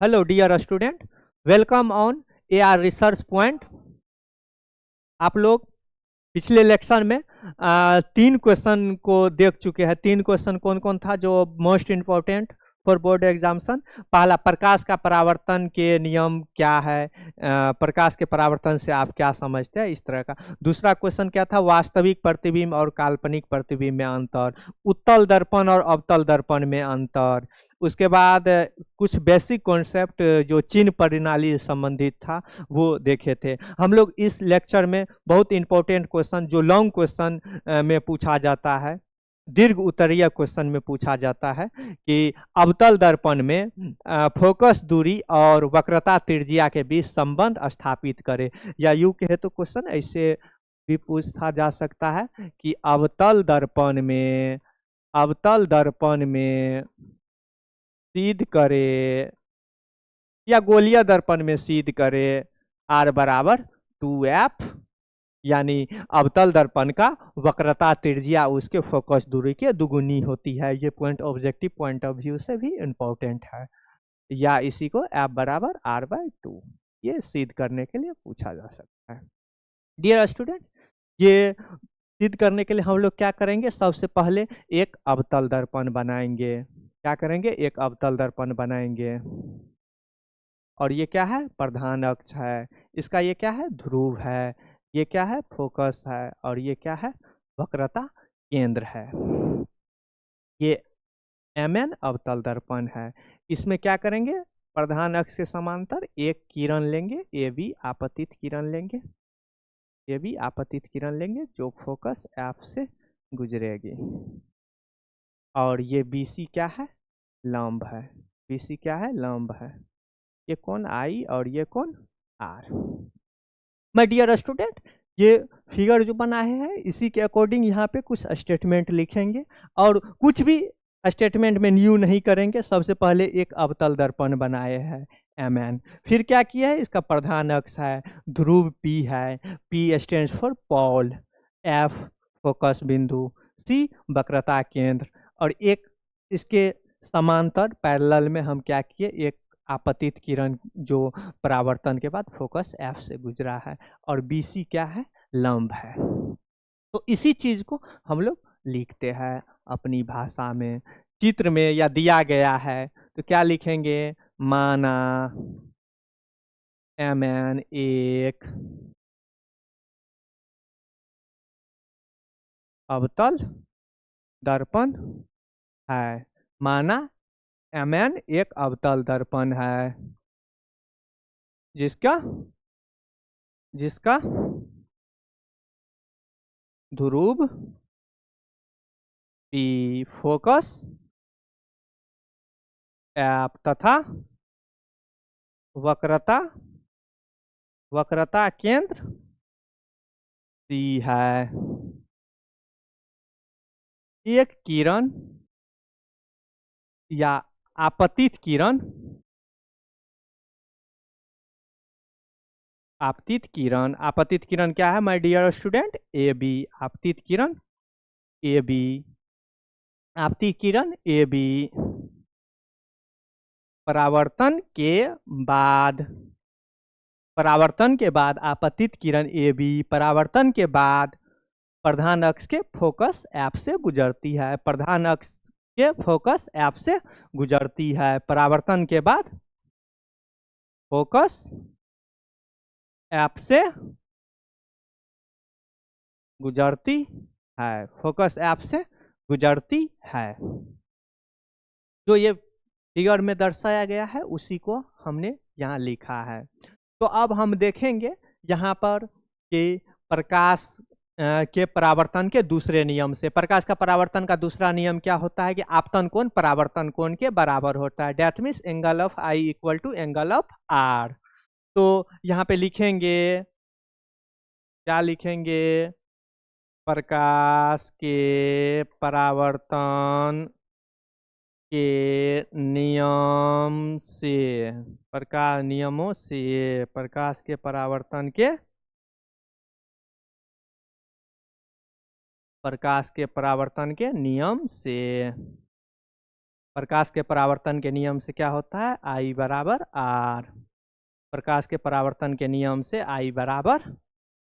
Hello dear student, welcome on AR research point. आप लोग पिछले लेक्चर में 3 क्वेश्चन को देख चुके हैं। 3 क्वेश्चन कौन कौन था जो most important for board examination? पहला, प्रकाश का परावर्तन के नियम क्या है, प्रकाश के परावर्तन से आप क्या समझते हैं, इस तरह का। दूसरा क्वेश्चन क्या था, वास्तविक प्रतिबिंब और काल्पनिक प्रतिबिंब में अंतर, उत्तल दर्पण और अवतल दर्पण में अंतर। उसके बाद कुछ बेसिक कॉन्सेप्ट जो चिन्ह प्रणाली संबंधित था वो देखे थे हम लोग। इस लेक्चर में बहुत इंपॉर्टेंट क्वेश्चन जो लॉन्ग क्वेश्चन में पूछा जाता है, दीर्घ उत्तरीय क्वेश्चन में पूछा जाता है कि अवतल दर्पण में फोकस दूरी और वक्रता त्रिज्या के बीच संबंध स्थापित करे। या यूं कहे तो क्वेश्चन ऐसे भी पूछा जा सकता है कि अवतल दर्पण में सिद्ध करे या गोलीय दर्पण में सिद्ध करे R बराबर 2F, यानी अवतल दर्पण का वक्रता त्रिज्या उसके फोकस दूरी के दुगुनी होती है। ये point objective point of view से भी इम्पोर्टेंट है। या इसी को F बराबर R/2 ये सिद्ध करने के लिए पूछा जा सकता है। डियर स्टूडेंट, ये सिद्ध करने के लिए हम लोग क्या करेंगे? सबसे पहले एक अवतल दर्पण बनाएंगे। क्या करेंगे? एक अवतल दर्पण बनाएंगे। और ये क्या है? प्रधान अक्ष है। इसका ये क्या है? ध्रुव है। ये क्या है? फोकस है। और ये क्या है? वक्रता केंद्र है। ये MN अवतल दर्पण है। इसमें क्या करेंगे? प्रधान अक्ष के समांतर एक किरण लेंगे, AB आपतित किरण लेंगे, AB आपतित किरण लेंगे जो फोकस F से गुजरेगी। और ये BC क्या है? लंब है। BC क्या है? लंब है। ये कौन I और ये कौन R। माय डियर स्टूडेंट, ये फिगर जो बनाए हैं इसी के अकॉर्डिंग यहाँ पे कुछ स्टेटमेंट लिखेंगे और कुछ भी स्टेटमेंट में न्यू नहीं करेंगे। सबसे पहले एक अवतल दर्पण बनाए हैं MN, फिर क्या किया है? इसका प्रधान अक्ष है, ध्रुव P है, P stands for Paul, F focus बिंदु, C वक्रता केंद्र, और एक इसके समांतर पैरेलल में हम क्या किए? एक आपतित किरण जो परावर्तन के बाद फोकस F से गुजरा है, और BC क्या है? लंब है। तो इसी चीज को हम लोग लिखते हैं अपनी भाषा में, चित्र में या दिया गया है तो क्या लिखेंगे? माना MN एक अवतल दर्पण है। माना MN एक अवतल दर्पण है जिसका ध्रुव P फोकस F तथा वक्रता केंद्र C है। एक किरण या आपतित किरण क्या है माय डियर स्टूडेंट? AB आपतित किरण AB परावर्तन के बाद आपतित किरण AB परावर्तन के बाद प्रधान अक्ष के फोकस F से गुजरती है। प्रधान अक्ष के फोकस F से गुजरती है। परावर्तन के बाद फोकस F से गुजरती है। फोकस F से गुजरती है। जो ये फिगर में दर्शाया गया है उसी को हमने यहाँ लिखा है। तो अब हम देखेंगे यहाँ पर कि प्रकाश के परावर्तन के दूसरे नियम से। प्रकाश का परावर्तन का दूसरा नियम क्या होता है कि आपतन कोण परावर्तन कोण के बराबर होता है। That means angle of I equal to angle of R। तो यहाँ पे लिखेंगे, क्या लिखेंगे? प्रकाश के परावर्तन के नियम से, प्रकाश के परावर्तन के नियम से प्रकाश के परावर्तन के नियम से क्या होता है, I बराबर R। प्रकाश के परावर्तन के नियम से I बराबर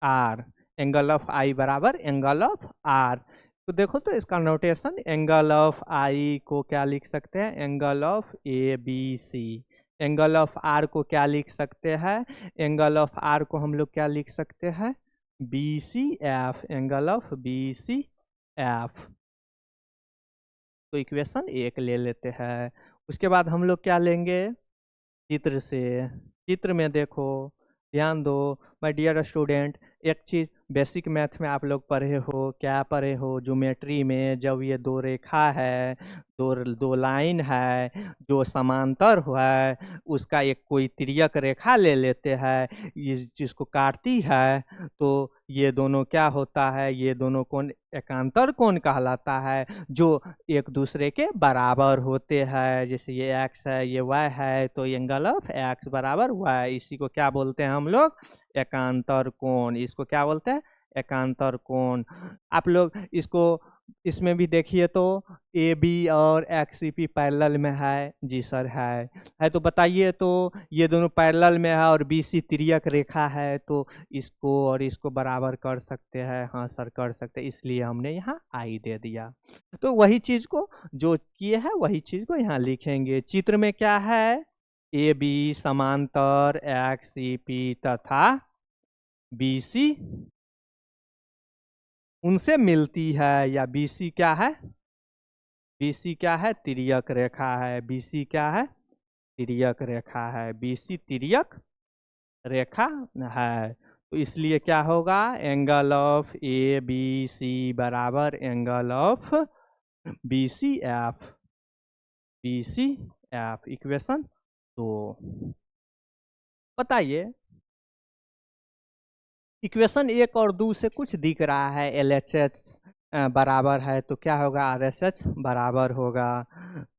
R, एंगल ऑफ I बराबर एंगल ऑफ R। तो देखो तो इसका नोटेशन, एंगल ऑफ I को क्या लिख सकते हैं, angle of ABC। Angle of R को क्या लिख सकते हैं, एंगल ऑफ R को हम लोग क्या लिख सकते हैं, BCF, एंगल ऑफ BCF। तो इक्वेशन 1 ले लेते हैं। उसके बाद हम लोग क्या लेंगे, चित्र से। चित्र में देखो, ध्यान दो माय डियर स्टूडेंट, एक चीज़ बेसिक मैथ में आप लोग पढ़े हो, क्या पढ़े हो, ज्योमेट्री में जब ये दो रेखा है, दो लाइन है जो समांतर है, उसका एक कोई तिर्यक रेखा ले लेते हैं, इस जिसको काटती है, तो ये दोनों क्या होता है, ये दोनों कोण एकांतर कोण कहलाता है, जो एक दूसरे के बराबर होते हैं। जैसे ये x है, ये y है, तो एंगल ऑफ x बराबर y, इसी को क्या बोलते हैं हम लोग, एकांतर कोण। इसको क्या बोलते हैं, एकांतर कोण। आप लोग इसको इसमें भी देखिए तो ए बी और एक्स सी पी पैरेलल में है, जी सर है तो बताइए, तो ये दोनों पैरेलल में है और बी सी तिर्यक रेखा है, तो इसको और इसको बराबर कर सकते हैं, हाँ सर कर सकते हैं, इसलिए हमने यहाँ आई दे दिया। तो वही चीज को जो किए है वही चीज को यहाँ लिखेंगे। चित्र में क्या है, ए बी समांतर एक्स सी पी तथा बी सी उनसे मिलती है, या बी सी क्या है, BC क्या है, तिर्यक रेखा है। BC क्या है, तिर्यक रेखा है। BC तिर्यक रेखा है, तो इसलिए क्या होगा, एंगल ऑफ ABC बराबर angle of BCF। BCF equation 2। बताइए, इक्वेशन 1 और 2 से कुछ दिख रहा है, LHS बराबर है, तो क्या होगा, RSH बराबर होगा।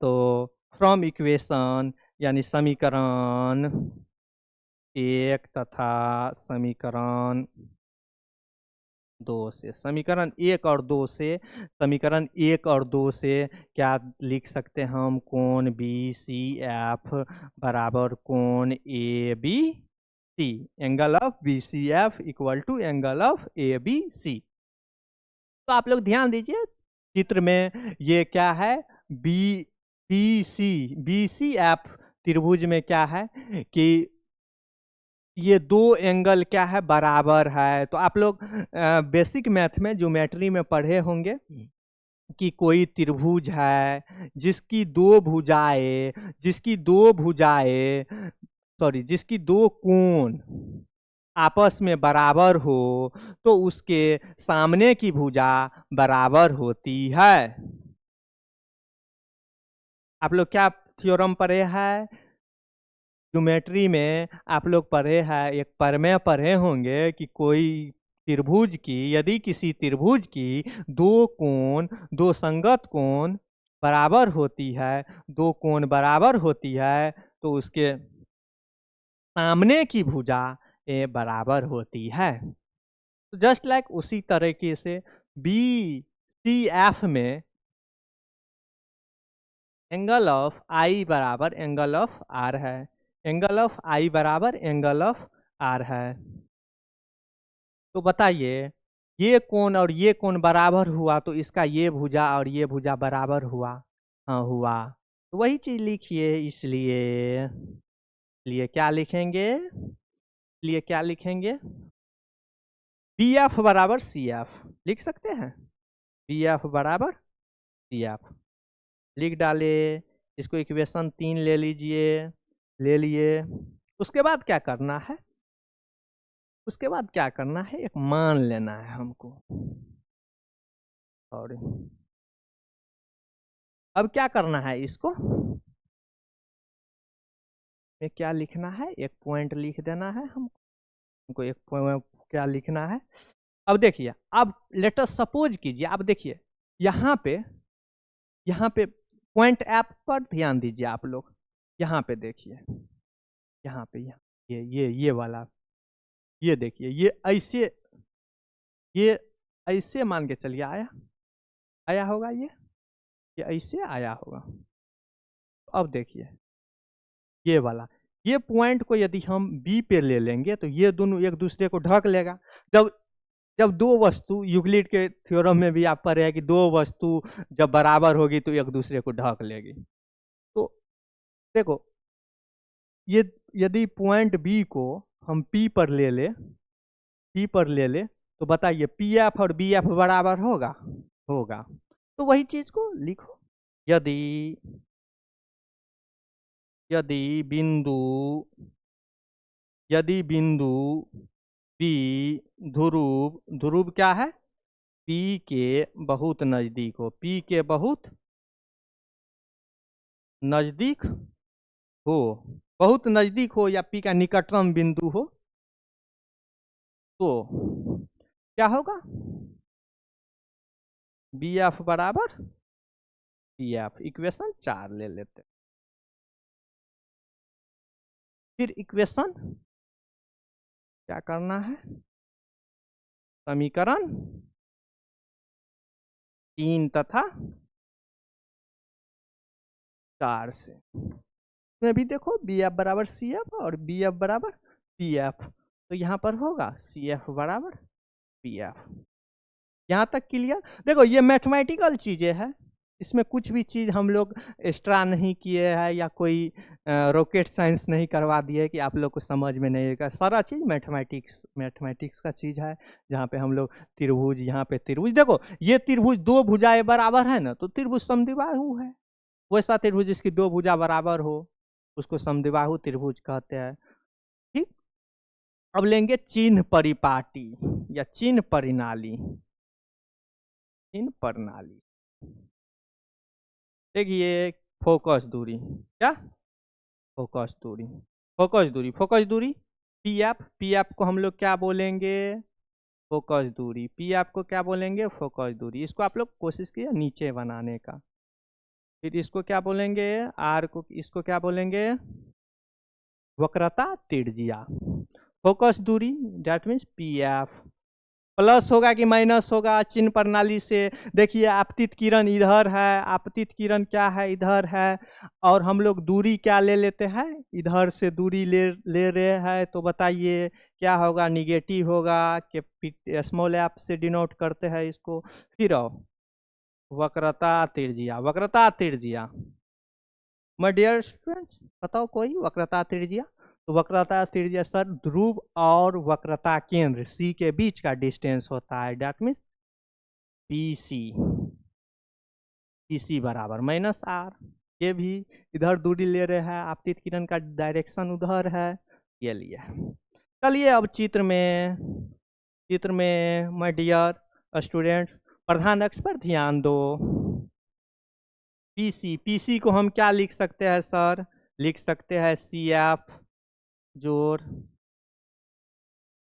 तो फ्रॉम इक्वेशन यानी समीकरण 1 तथा समीकरण 2 से, समीकरण 1 और 2 से, समीकरण 1 और 2 से क्या लिख सकते हैं हम, कोण BCF बराबर कोण ABC, angle of BCF equal to angle of ABC। तो आप लोग ध्यान दीजिए, चित्र में ये क्या है, BCF त्रिभुज में क्या है कि ये दो एंगल क्या है, बराबर है। तो आप लोग बेसिक मैथ में ज्योमेट्री में पढ़े होंगे कि कोई त्रिभुज है जिसकी दो कोण आपस में बराबर हो, तो उसके सामने की भुजा बराबर होती है। आप लोग क्या थ्योरम पढ़े हैं, ज्योमेट्री में आप लोग पढ़े हैं, एक प्रमेय पढ़े होंगे कि कोई त्रिभुज की, यदि किसी त्रिभुज की दो संगत कोण बराबर होती है, दो कोण बराबर होती है, तो उसके सामने की भुजा बराबर होती है। तो जस्ट लाइक उसी तरीके से BCF में एंगल ऑफ I बराबर एंगल ऑफ R है, एंगल ऑफ I बराबर एंगल ऑफ R है। तो बताइए, ये कोण और ये कोण बराबर हुआ, तो इसका ये भुजा और ये भुजा बराबर हुआ, हाँ हुआ। तो वही चीज लिखिए, इसलिए क्या लिखेंगे, इसलिए क्या लिखेंगे, BF बराबर CF लिख सकते हैं, BF बराबर CF लिख डाले। इसको इक्वेशन 3 ले लीजिए, ले लिए। उसके बाद क्या करना है, उसके बाद क्या करना है, एक मान लेना है हमको। और अब क्या करना है, इसको में क्या लिखना है, एक पॉइंट लिख देना है हमको एक पॉइंट क्या लिखना है। अब देखिए, अब लेट अस सपोज कीजिए, अब देखिए यहाँ पे पॉइंट ऐप पर ध्यान दीजिए आप लोग, यहाँ पे देखिए, यहाँ पे ये वाला, ये देखिए, ये ऐसे मान के चलिए, आया होगा, ये ऐसे आया होगा। अब देखिए ये वाला, ये पॉइंट को यदि हम बी पे ले लेंगे तो ये दोनों एक दूसरे को ढक लेगा। जब जब दो वस्तु, यूक्लिड के थ्योरम में भी आप पढ़े हैं कि दो वस्तु जब बराबर होगी तो एक दूसरे को ढक लेगी। तो देखो ये यदि पॉइंट बी को हम पी पर ले ले तो बताइए पी एफ और बी एफ बराबर होगा? होगा। तो वही चीज को लिखो, यदि यदि बिंदु बी ध्रुव क्या है? पी के बहुत नजदीक हो, पी के बहुत नजदीक हो, बहुत नजदीक हो या पी का निकटतम बिंदु हो, तो क्या होगा? बी एफ बराबर पी एफ। इक्वेशन 4 ले लेते। फिर इक्वेशन क्या करना है? समीकरण 3 तथा 4 से में भी देखो बी एफ बराबर सी एफ और बी एफ बराबर पी एफ, तो यहाँ पर होगा सी एफ बराबर पी एफ। यहाँ तक क्लियर? देखो ये मैथमेटिकल चीजें हैं, इसमें कुछ भी चीज हम लोग एक्स्ट्रा नहीं किए हैं या कोई रॉकेट साइंस नहीं करवा दिए कि आप लोग को समझ में नहीं आएगा। सारा चीज मैथमेटिक्स का चीज है, जहाँ पे हम लोग त्रिभुज, यहाँ पे त्रिभुज, देखो ये त्रिभुज दो भुजाएं बराबर है ना, तो त्रिभुज समद्विबाहु है। वैसा त्रिभुज जिसकी दो भुजा बराबर हो उसको समद्विबाहु त्रिभुज कहते हैं। ठीक, अब लेंगे चिन्ह परिपाटी या चिन्ह परिणाली। देखिए फोकस दूरी, क्या फोकस दूरी पी एफ को हम लोग क्या बोलेंगे? फोकस दूरी। पी एफ को क्या बोलेंगे? फोकस दूरी। इसको आप लोग कोशिश कीजिए नीचे बनाने का। फिर इसको क्या बोलेंगे? आर को, इसको क्या बोलेंगे? वक्रता त्रिज्या। फोकस दूरी that means P F. Plus होगा कि माइनस होगा चिन्ह प्रणाली से? देखिए आपतित किरण इधर है, आपतित किरण क्या है? इधर है। और हम लोग दूरी क्या ले लेते हैं? इधर से दूरी ले रहे हैं, तो बताइए क्या होगा? निगेटिव होगा कि स्मॉल एफ से डिनोट करते हैं इसको। फिर आओ वक्रता त्रिज्या। माय डियर स्टूडेंट्स बताओ कोई वक्रता त्रिज्या? तो वक्रता त्रिज्या सर ध्रुव और वक्रता केंद्र सी के बीच का डिस्टेंस होता है, दैट मीन्स पीसी बराबर माइनस आर। ये भी इधर दूरी ले रहे हैं, आपतित किरण का डायरेक्शन उधर है, ये लिए। चलिए अब चित्र में माय डियर स्टूडेंट्स प्रधान अक्ष पर ध्यान दो। पीसी को हम क्या लिख सकते हैं सर? लिख सकते हैं सी एफ जोड़,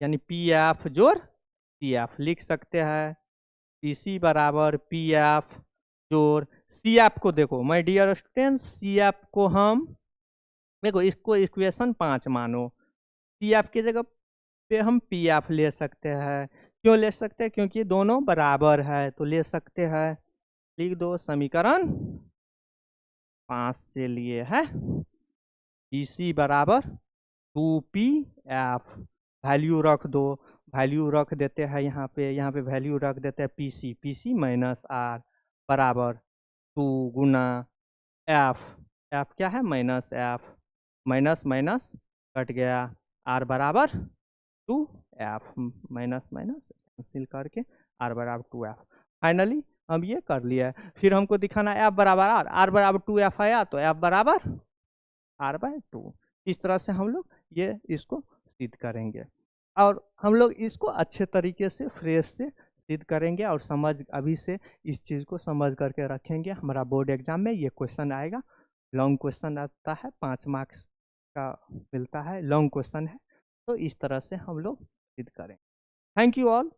यानी पी एफ जोड़ सी एफ लिख सकते हैं। पीसी बराबर पी एफ जोड़ सी एफ को देखो my dear students, C F को हम देखो, इसको इक्वेशन 5 मानो। सी एफ की जगह पे हम पी एफ ले सकते हैं। क्यों ले सकते हैं? क्योंकि दोनों बराबर है तो ले सकते हैं। लिख दो समीकरण 5 से लिए है पीसी बराबर 2pf। वैल्यू रख दो, वैल्यू रख देते हैं यहाँ पे वैल्यू रख देते हैं पीसी माइनस आर बराबर 2 गुना एफ। एफ क्या है? Minus F. Minus minus cut गया, आर बराबर 2f। माइनस माइनस कैंसिल करके आर बराबर 2f। फाइनली हम ये कर लिया है। फिर हमको दिखाना एफ बराबर आर बराबर 2f आया तो एफ बराबर r/2। इस तरह से हम लोग ये इसको सिद्ध करेंगे और हम लोग इसको अच्छे तरीके से फ्रेश से सिद्ध करेंगे और अभी से इस चीज़ को समझ करके रखेंगे। हमारा बोर्ड एग्जाम में ये क्वेश्चन आएगा, लॉन्ग क्वेश्चन आता है, 5 मार्क्स का मिलता है, लॉन्ग क्वेश्चन है। तो इस तरह से हम लोग सिद्ध करें। Thank you all.